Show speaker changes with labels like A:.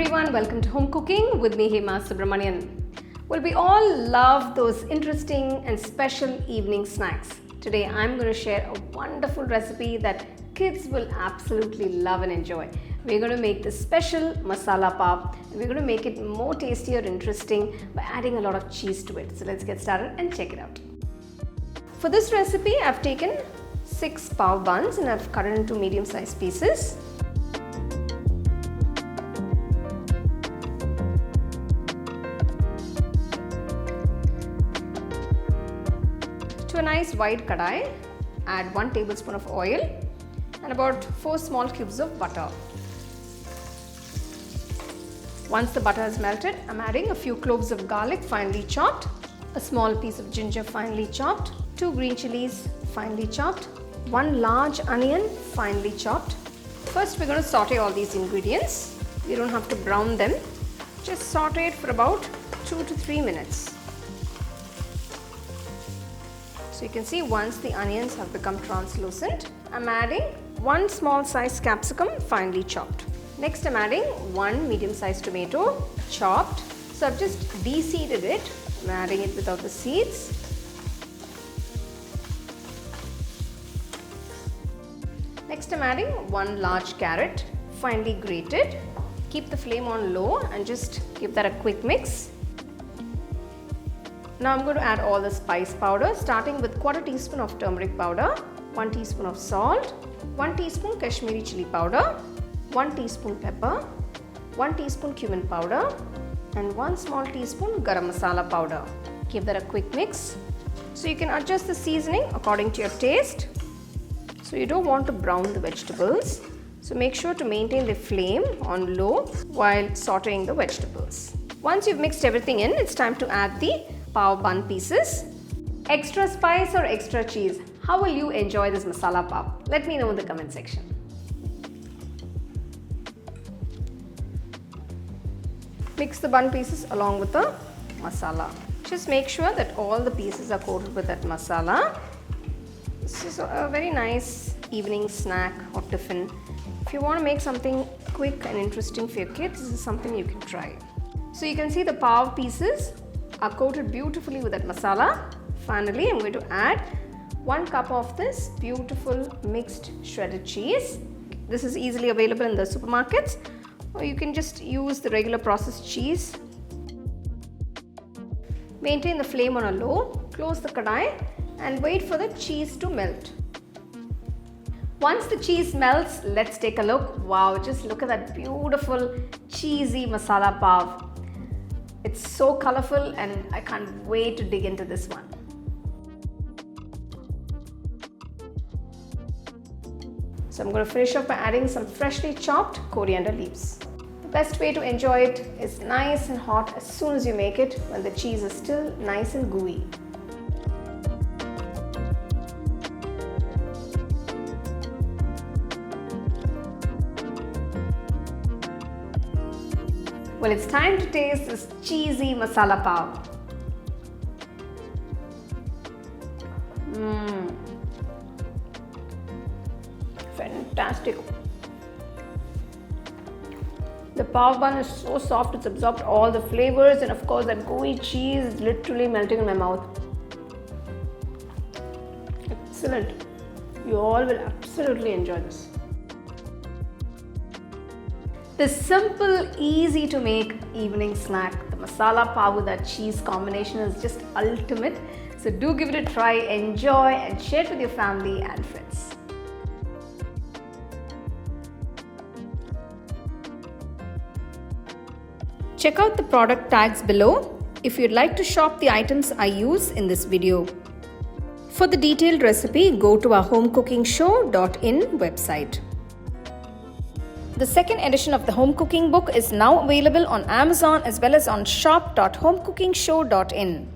A: everyone, welcome to Home Cooking with me, Hema Subramanian. Well, we all love those interesting and special evening snacks. Today I'm going to share a wonderful recipe that kids will absolutely love and enjoy. We're going to make this special masala pav and we're going to make it more tasty or interesting by adding a lot of cheese to it. So let's get started and check it out. For this recipe, I've taken 6 pav buns and I've cut it into medium-sized pieces. To a nice wide kadai, add 1 tablespoon of oil and about 4 small cubes of butter. Once the butter is melted, I'm adding a few cloves of garlic finely chopped, a small piece of ginger finely chopped, 2 green chilies finely chopped, 1 large onion finely chopped. First we're going to saute all these ingredients. You don't have to brown them, just saute it for about 2 to 3 minutes. So you can see once the onions have become translucent, I'm adding 1 small sized capsicum finely chopped. Next I'm adding 1 medium sized tomato chopped. So I've just de-seeded it. I'm adding it without the seeds. Next I'm adding 1 large carrot finely grated. Keep the flame on low and just give that a quick mix. Now I'm going to add all the spice powder, starting with 1/4 teaspoon of turmeric powder, 1 teaspoon of salt, 1 teaspoon Kashmiri chili powder, 1 teaspoon pepper, 1 teaspoon cumin powder and 1 small teaspoon garam masala powder. Give that a quick mix. So you can adjust the seasoning according to your taste. So you don't want to brown the vegetables. So make sure to maintain the flame on low while sauteing the vegetables. Once you've mixed everything in, it's time to add the pav bun pieces. Extra spice or extra cheese? How will you enjoy this masala pav? Let me know in the comment section. Mix the bun pieces along with the masala. Just make sure that all the pieces are coated with that masala. This is a very nice evening snack or tiffin. If you want to make something quick and interesting for your kids, this is something you can try. So you can see the pav pieces are coated beautifully with that masala. Finally, I'm going to add 1 cup of this beautiful mixed shredded cheese. This is easily available in the supermarkets, or you can just use the regular processed cheese. Maintain the flame on a low, close the kadai and wait for the cheese to melt. Once the cheese melts, let's take a look. Wow, just look at that beautiful cheesy masala pav. It's so colorful and I can't wait to dig into this one. So I'm going to finish off by adding some freshly chopped coriander leaves. The best way to enjoy it is nice and hot as soon as you make it, when the cheese is still nice and gooey. Well, it's time to taste this cheesy masala pav. Fantastic. The pav bun is so soft, it's absorbed all the flavors, and of course that gooey cheese is literally melting in my mouth. Excellent. You all will absolutely enjoy this. This simple, easy to make evening snack, the masala pav with that cheese combination, is just ultimate. So do give it a try, enjoy and share it with your family and friends. Check out the product tags below if you'd like to shop the items I use in this video. For the detailed recipe, go to our HomeCookingShow.in website. The second edition of the home cooking book is now available on Amazon as well as on shop.homecookingshow.in.